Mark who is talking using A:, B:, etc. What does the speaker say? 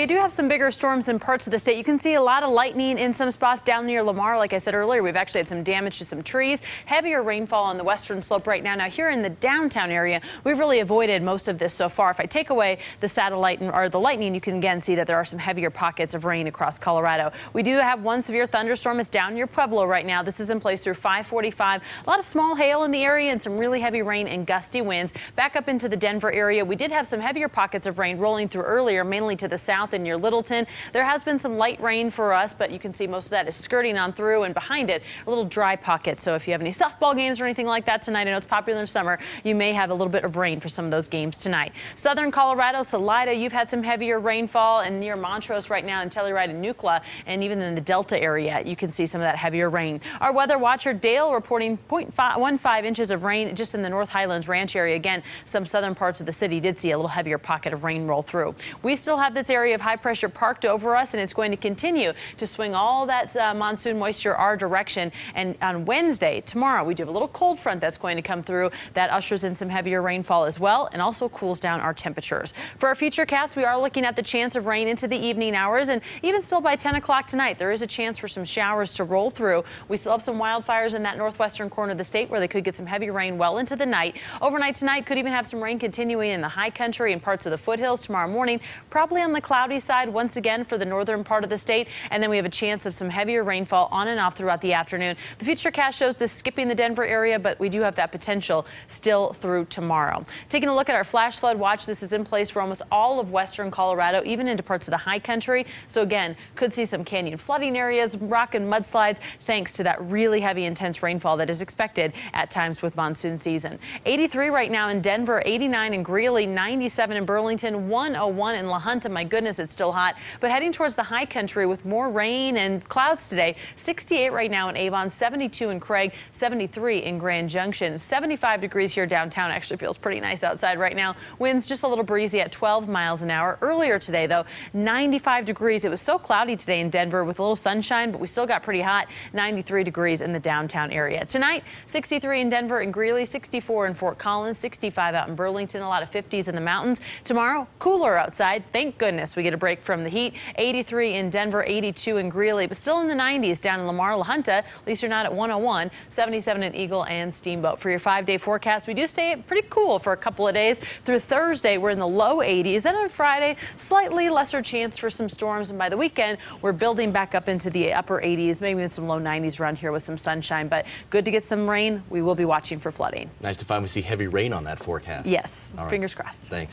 A: we do have some bigger storms in parts of the state. You can see a lot of lightning in some spots down near Lamar. Like I said earlier, we've actually had some damage to some trees. Heavier rainfall on the western slope right now. Now here in the downtown area, we've really avoided most of this so far. If I take away the satellite or the lightning, you can again see that there are some heavier pockets of rain across Colorado. We do have one severe thunderstorm. It's down near Pueblo right now. This is in place through 5:45. A lot of small hail in the area and some really heavy rain and gusty winds. Back up into the Denver area, we did have some heavier pockets of rain rolling through earlier, mainly to the south and near Littleton. There has been some light rain for us, but you can see most of that is skirting on through, and behind it, a little dry pocket. So if you have any softball games or anything like that tonight, I know it's popular in the summer, you may have a little bit of rain for some of those games tonight. Southern Colorado, Salida, you've had some heavier rainfall, and near Montrose right now, and Telluride and Nucla, and even in the Delta area, you can see some of that heavier rain. Our weather watcher, Dale, reporting 0.15 inches of rain just in the North Highlands Ranch area. Again, some southern parts of the city did see a little heavier pocket of rain roll through. We still have this area of high pressure parked over us, and it's going to continue to swing all that monsoon moisture our direction. And on Wednesday, tomorrow, we do have a little cold front that's going to come through that ushers in some heavier rainfall as well, and also cools down our temperatures. For our future cast, we are looking at the chance of rain into the evening hours, and even still by 10 o'clock tonight, there is a chance for some showers to roll through. We still have some wildfires in that northwestern corner of the state where they could get some heavy rain well into the night. Overnight tonight could even have some rain continuing in the high country and parts of the foothills tomorrow morning, probably on the cloudy side once again for the northern part of the state. And then we have a chance of some heavier rainfall on and off throughout the afternoon. The futurecast shows this skipping the Denver area, but we do have that potential still through tomorrow. Taking a look at our flash flood watch, this is in place for almost all of western Colorado, even into parts of the high country. So again, could see some canyon flooding areas, rock and mudslides, thanks to that really heavy intense rainfall that is expected at times with monsoon season. 83 right now in Denver, 89 in Greeley, 97 in Burlington, 101 in La Junta. My goodness, it's still hot, but heading towards the high country with more rain and clouds today. 68 right now in Avon, 72 in Craig, 73 in Grand Junction, 75 degrees here downtown. Actually feels pretty nice outside right now. Winds just a little breezy at 12 miles an hour. Earlier today, though, 95 degrees. It was so cloudy today in Denver with a little sunshine, but we still got pretty hot. 93 degrees in the downtown area. Tonight, 63 in Denver and Greeley, 64 in Fort Collins, 65 out in Burlington, a lot of 50s in the mountains. Tomorrow, cooler outside. Thank goodness we get a break from the heat. 83 in Denver, 82 in Greeley, but still in the 90s down in Lamar, La Junta. At least you're not at 101, 77 in Eagle and Steamboat. For your 5-day forecast, we do stay pretty cool for a couple of days. Through Thursday, we're in the low 80s. Then on Friday, slightly lesser chance for some storms. And by the weekend, we're building back up into the upper 80s, maybe even some low 90s around here with some sunshine. But good to get some rain. We will be watching for flooding.
B: Nice to finally see heavy rain on that forecast.
A: Yes.
B: All right.
A: Fingers crossed.
B: Thanks.